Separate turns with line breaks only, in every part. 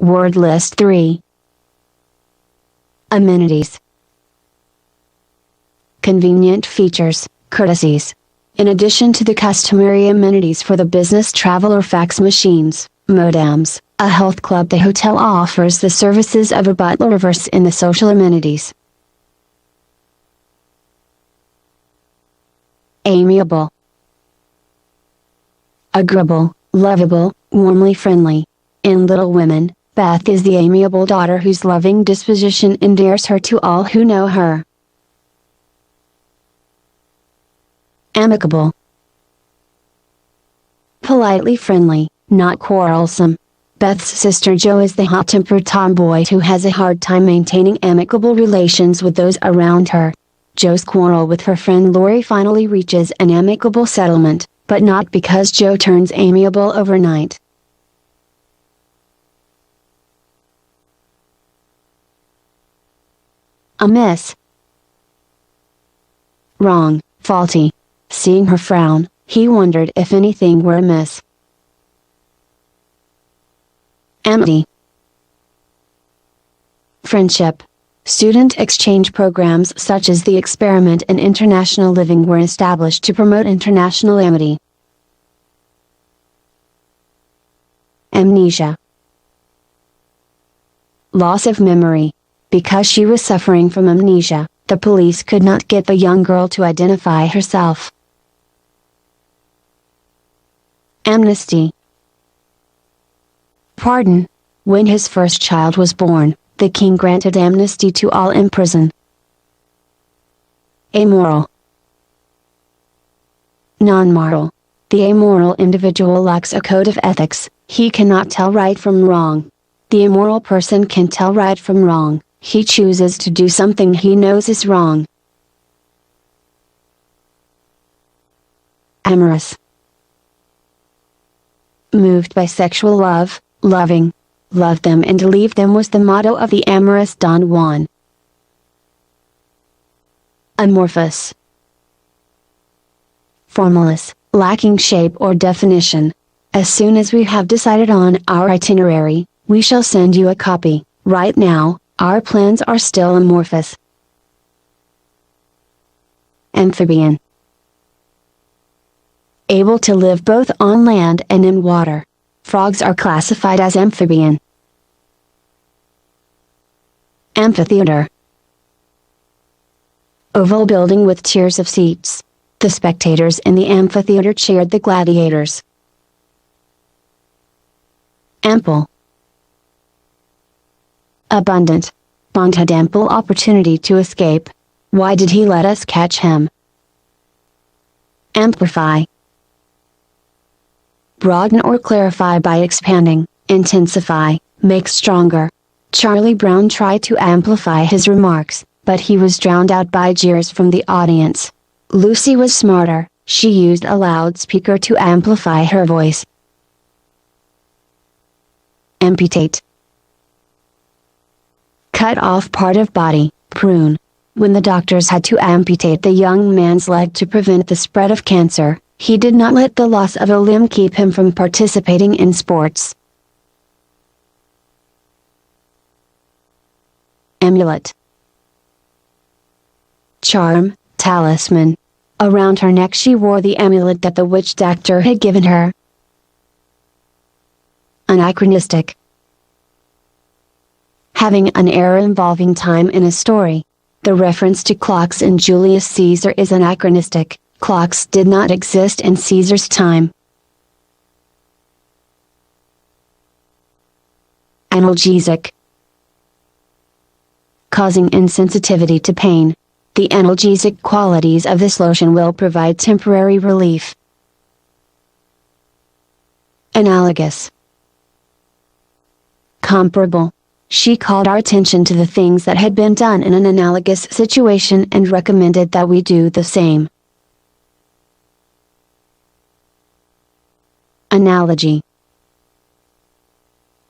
Word list 3. Amenities. Convenient features, courtesies. In addition to the customary amenities for the business travel or fax machines, modems, a health club, the hotel offers the services of a butler reverse in the social amenities. Amiable. Agreeable, lovable, warmly friendly. In Little Women, Beth is the amiable daughter whose loving disposition endears her to all who know her. Amicable. Politely friendly, not quarrelsome. Beth's sister Jo is the hot-tempered tomboy who has a hard time maintaining amicable relations with those around her. Jo's quarrel with her friend Lori finally reaches an amicable settlement, but not because Jo turns amiable overnight. Amiss. Wrong, faulty. Seeing her frown, he wondered if anything were amiss. Amity. Friendship. Student exchange programs such as the Experiment and International Living were established to promote international amity. Amnesia. Loss of memory. Because she was suffering from amnesia, the police could not get the young girl to identify herself. Amnesty. Pardon. When his first child was born, the king granted amnesty to all in prison. Amoral. Non-moral. The amoral individual lacks a code of ethics, he cannot tell right from wrong. The immoral person can tell right from wrong, he chooses to do something he knows is wrong. Amorous. Moved by sexual love, loving. Love them and leave them was the motto of the amorous Don Juan. Amorphous. Formless, lacking shape or definition. As soon as we have decided on our itinerary, we shall send you a copy. Right now, our plans are still amorphous. Amphibian. Able to live both on land and in water. Frogs are classified as amphibian. Amphitheater. Oval building with tiers of seats. The spectators in the amphitheater cheered the gladiators. Ample. Abundant. Bond had ample opportunity to escape. Why did he let us catch him? Amplify. Broaden or clarify by expanding, intensify, make stronger. Charlie Brown tried to amplify his remarks, but he was drowned out by jeers from the audience. Lucy was smarter, she used a loudspeaker to amplify her voice. Amputate. Cut off part of body, prune. When the doctors had to amputate the young man's leg to prevent the spread of cancer, he did not let the loss of a limb keep him from participating in sports. Amulet. Charm, talisman. Around her neck she wore the amulet that the witch doctor had given her. Anachronistic. Having an error involving time in a story. The reference to clocks in Julius Caesar is anachronistic. Clocks did not exist in Caesar's time. Analgesic. Causing insensitivity to pain. The analgesic qualities of this lotion will provide temporary relief. Analogous. Comparable. She called our attention to the things that had been done in an analogous situation and recommended that we do the same. Analogy.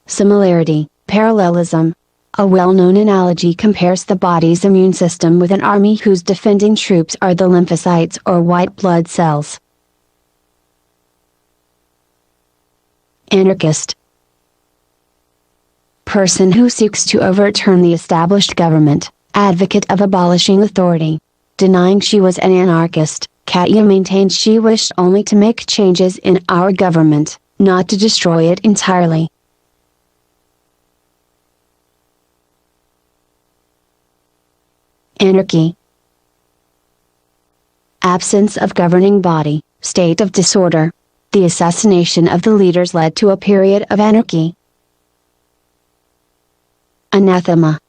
Similarity, parallelism. A well-known analogy compares the body's immune system with an army whose defending troops are the lymphocytes or white blood cells. Anarchist. person who seeks to overturn the established government, advocate of abolishing authority. Denying she was an anarchist, Katya maintained she wished only to make changes in our government, not to destroy it entirely. Anarchy. Absence of governing body, state of disorder. The assassination of the leaders led to a period of anarchy. Anathema.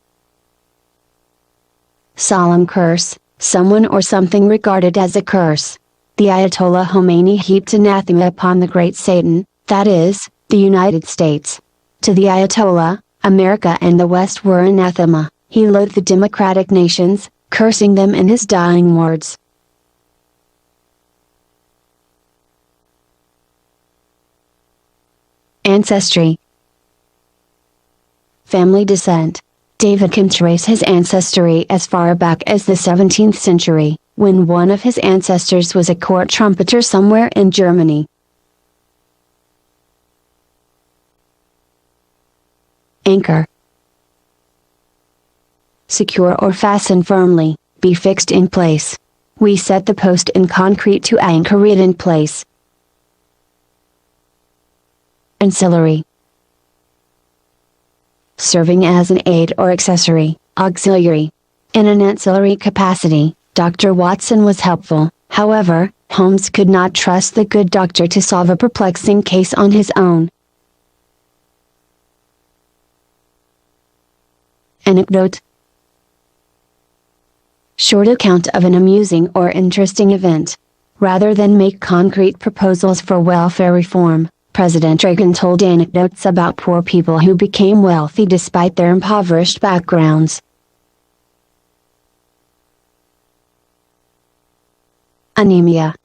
Solemn curse, someone or something regarded as a curse. The Ayatollah Khomeini heaped anathema upon the great Satan, that is, the United States. To the Ayatollah, America and the West were anathema. He loathed the democratic nations, cursing them in his dying words. Ancestry. Family descent. David can trace his ancestry as far back as the 17th century, when one of his ancestors was a court trumpeter somewhere in Germany. Anchor. Secure or fasten firmly, be fixed in place. We set the post in concrete to anchor it in place. Ancillary. Serving as an aid or accessory, auxiliary. In an ancillary capacity, Dr. Watson was helpful. However, Holmes could not trust the good doctor to solve a perplexing case on his own. Anecdote. Short account of an amusing or interesting event. Rather than make concrete proposals for welfare reform, President Reagan told anecdotes about poor people who became wealthy despite their impoverished backgrounds. Anemia.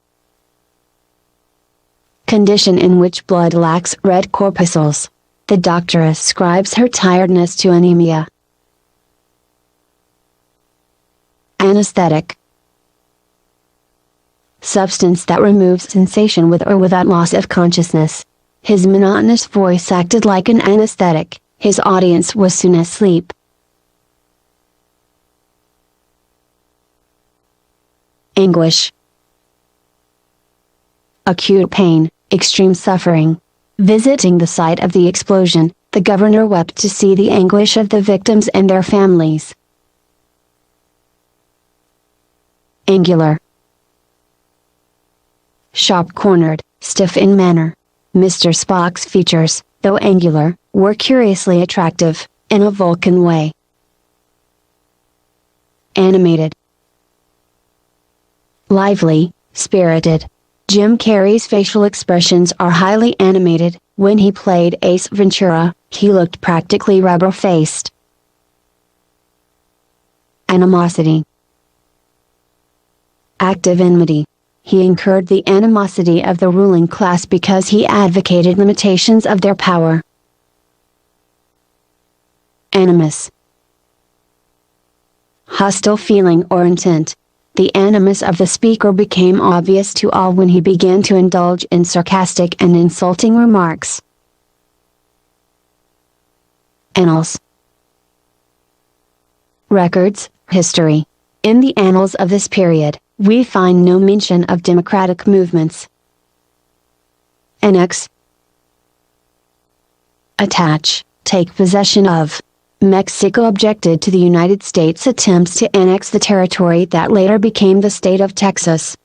Condition in which blood lacks red corpuscles. The doctor ascribes her tiredness to anemia. Anesthetic. Substance that removes sensation with or without loss of consciousness. His monotonous voice acted like an anesthetic, his audience was soon asleep. Anguish. Acute pain, extreme suffering. Visiting the site of the explosion, the governor wept to see the anguish of the victims and their families. Angular. Sharp-cornered, stiff in manner. Mr. Spock's features, though angular, were curiously attractive, in a Vulcan way. Animated. Lively, spirited. Jim Carrey's facial expressions are highly animated. When he played Ace Ventura, he looked practically rubber-faced. Animosity. Active enmity. He incurred the animosity of the ruling class because he advocated limitations of their power. Animus. Hostile feeling or intent. The animus of the speaker became obvious to all when he began to indulge in sarcastic and insulting remarks. Annals. Records, history. In the annals of this period, we find no mention of democratic movements. Annex. Attach, take possession of. Mexico objected to the United States' attempts to annex the territory that later became the state of Texas.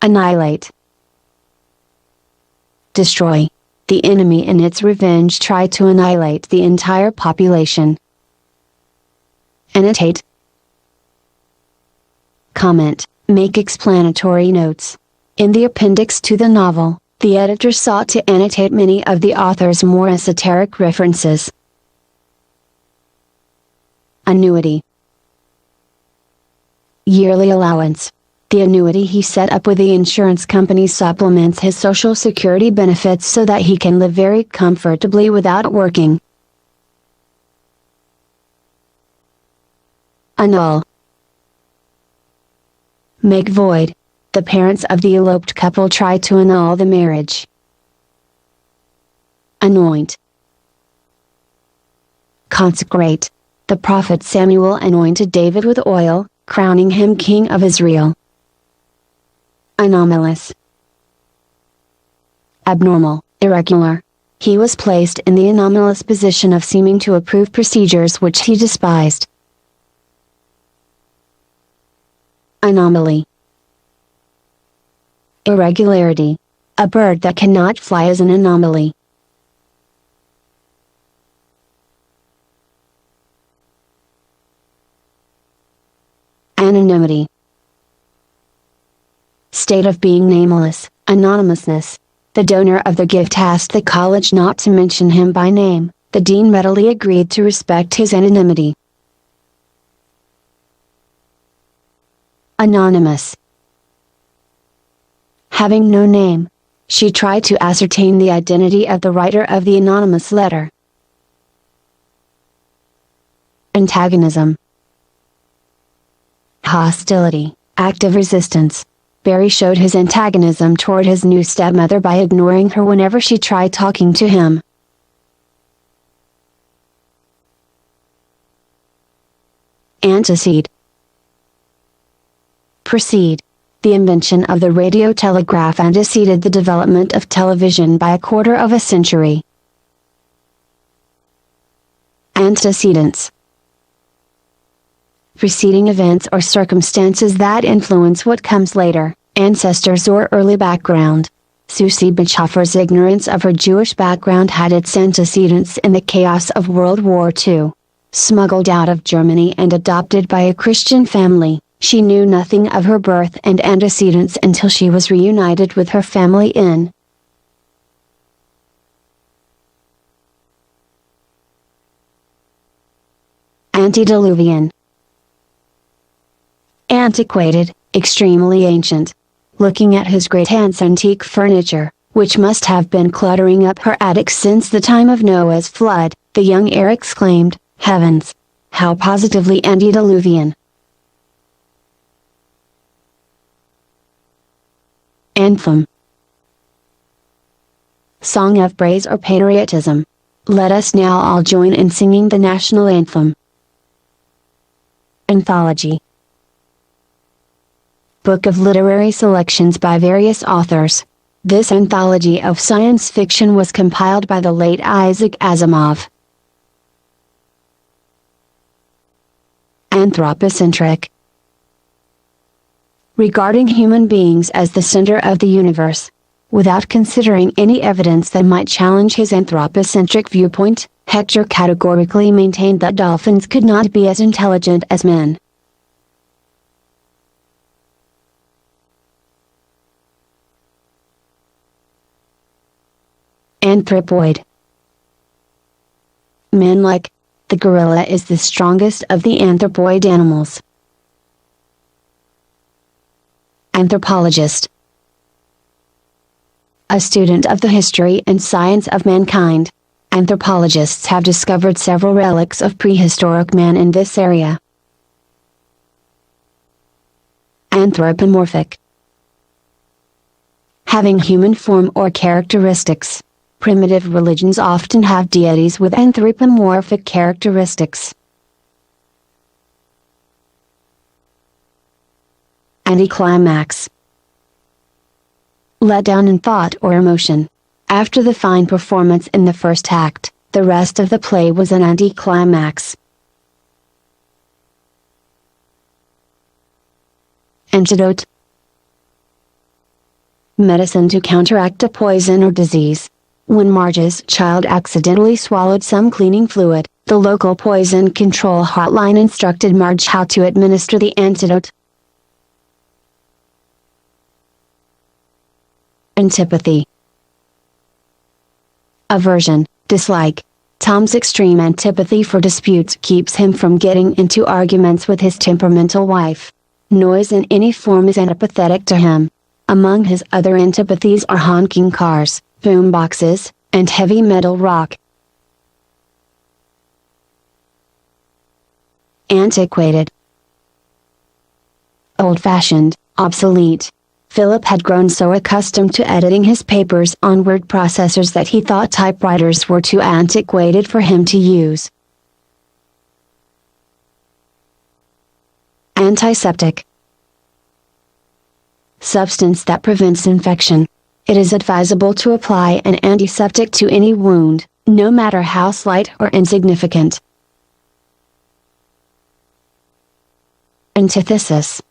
Annihilate. Destroy. The enemy in its revenge tried to annihilate the entire population. Annotate. Comment, make explanatory notes. In the appendix to the novel, the editor sought to annotate many of the author's more esoteric references. Annuity. Yearly allowance. The annuity he set up with the insurance company supplements his Social Security benefits so that he can live very comfortably without working. Annul. Make void. The parents of the eloped couple try to annul the marriage. Anoint. Consecrate. The prophet Samuel anointed David with oil, crowning him king of Israel. Anomalous. Abnormal, irregular. He was placed in the anomalous position of seeming to approve procedures which he despised. Anomaly. Irregularity. A bird that cannot fly is an anomaly. Anonymity. State of being nameless, anonymousness. The donor of the gift asked the college not to mention him by name. The dean readily agreed to respect his anonymity. Anonymous. Having no name, she tried to ascertain the identity of the writer of the anonymous letter. Antagonism. Hostility, active resistance. Barry showed his antagonism toward his new stepmother by ignoring her whenever she tried talking to him. Antecede. Precede. The invention of the radio telegraph anteceded the development of television by a quarter of a century. Antecedents. Preceding events or circumstances that influence what comes later, ancestors or early background. Susie Bichoffer's ignorance of her Jewish background had its antecedents in the chaos of World War II. Smuggled out of Germany and adopted by a Christian family, she knew nothing of her birth and antecedents until she was reunited with her family in Antediluvian. Antiquated, extremely ancient. Looking at his great-aunt's antique furniture, which must have been cluttering up her attic since the time of Noah's flood, the young heir exclaimed, "Heavens! How positively antediluvian!" Anthem. Song of praise or patriotism. Let us now all join in singing the national anthem. Anthology. Book of literary selections by various authors. This anthology of science fiction was compiled by the late Isaac Asimov. Anthropocentric. Regarding human beings as the center of the universe, without considering any evidence that might challenge his anthropocentric viewpoint, Hector categorically maintained that dolphins could not be as intelligent as men. Anthropoid. Man-like. The gorilla is the strongest of the anthropoid animals. Anthropologist. A student of the history and science of mankind. Anthropologists have discovered several relics of prehistoric man in this area. Anthropomorphic. Having human form or characteristics. Primitive religions often have deities with anthropomorphic characteristics. Anticlimax. Let down in thought or emotion. After the fine performance in the first act, the rest of the play was an anticlimax. Antidote. Medicine to counteract a poison or disease. When Marge's child accidentally swallowed some cleaning fluid, the local poison control hotline instructed Marge how to administer the antidote. Antipathy. Aversion, dislike. Tom's extreme antipathy for disputes keeps him from getting into arguments with his temperamental wife. Noise in any form is antipathetic to him. Among his other antipathies are honking cars, boomboxes, and heavy metal rock. Antiquated. Old-fashioned, obsolete. Philip had grown so accustomed to editing his papers on word processors that he thought typewriters were too antiquated for him to use. Antiseptic. Substance that prevents infection. It is advisable to apply an antiseptic to any wound, no matter how slight or insignificant. Antithesis.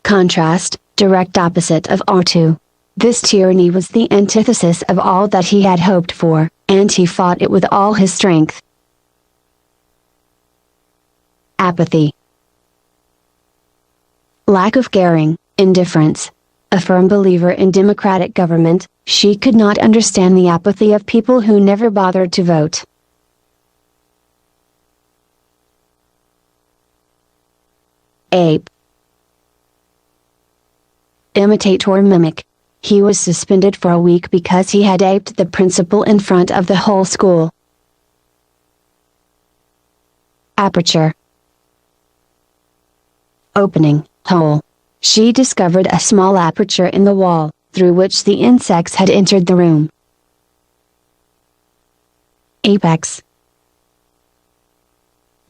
Contrast, direct opposite of R2. This tyranny was the antithesis of all that he had hoped for, and he fought it with all his strength. Apathy. Lack of caring, indifference. A firm believer in democratic government, she could not understand the apathy of people who never bothered to vote. Ape. Imitate or mimic. He was suspended for a week because he had aped the principal in front of the whole school. Aperture. Opening, hole. She discovered a small aperture in the wall, through which the insects had entered the room. Apex.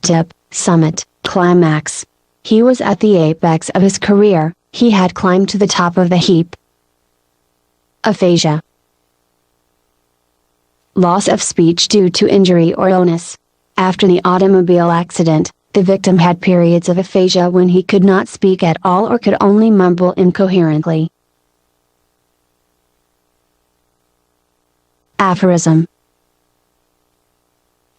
Tip, summit, climax. He was at the apex of his career, he had climbed to the top of the heap. Aphasia. Loss of speech due to injury or illness. After the automobile accident, the victim had periods of aphasia when he could not speak at all or could only mumble incoherently. Aphorism.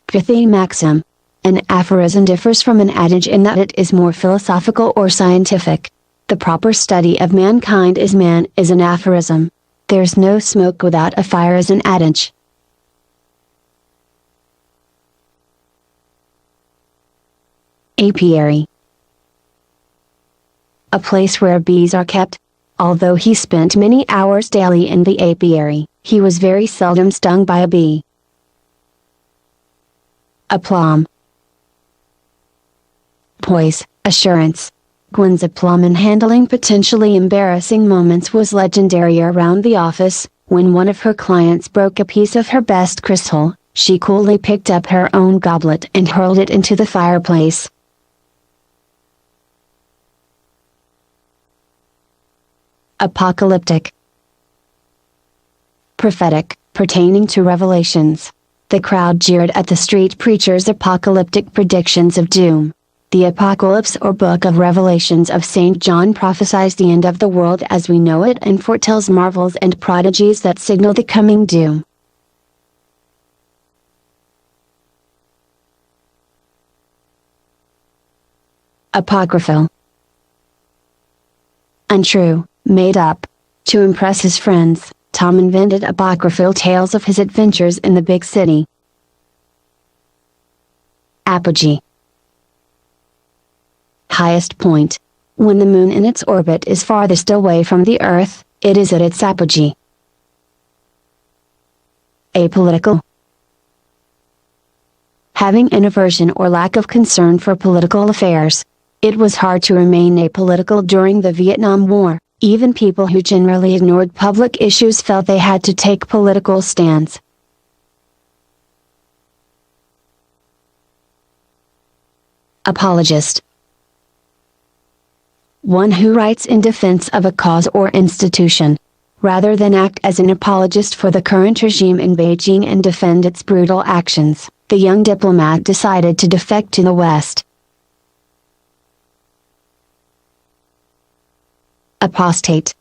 Pithy maxim. An aphorism differs from an adage in that it is more philosophical or scientific. The proper study of mankind is man is an aphorism. There's no smoke without a fire is an adage. Apiary. A place where bees are kept. Although he spent many hours daily in the apiary, he was very seldom stung by a bee. Aplomb. Poise, assurance. Gwen's aplomb in handling potentially embarrassing moments was legendary around the office. When one of her clients broke a piece of her best crystal, she coolly picked up her own goblet and hurled it into the fireplace. Apocalyptic. Prophetic, pertaining to revelations. The crowd jeered at the street preacher's apocalyptic predictions of doom. The Apocalypse or Book of Revelations of St. John prophesies the end of the world as we know it and foretells marvels and prodigies that signal the coming doom. Apocryphal. Untrue, made up. To impress his friends, Tom invented apocryphal tales of his adventures in the big city. Apogee. Highest point. When the moon in its orbit is farthest away from the Earth, it is at its apogee. Apolitical. Having an aversion or lack of concern for political affairs. It was hard to remain apolitical during the Vietnam War. Even people who generally ignored public issues felt they had to take political stands. Apologist. One who writes in defense of a cause or institution. Rather than act as an apologist for the current regime in Beijing and defend its brutal actions, the young diplomat decided to defect to the West. Apostate.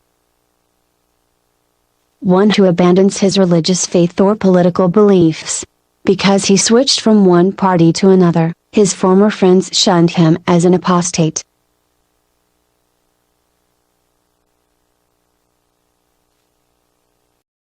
One who abandons his religious faith or political beliefs. Because he switched from one party to another, his former friends shunned him as an apostate.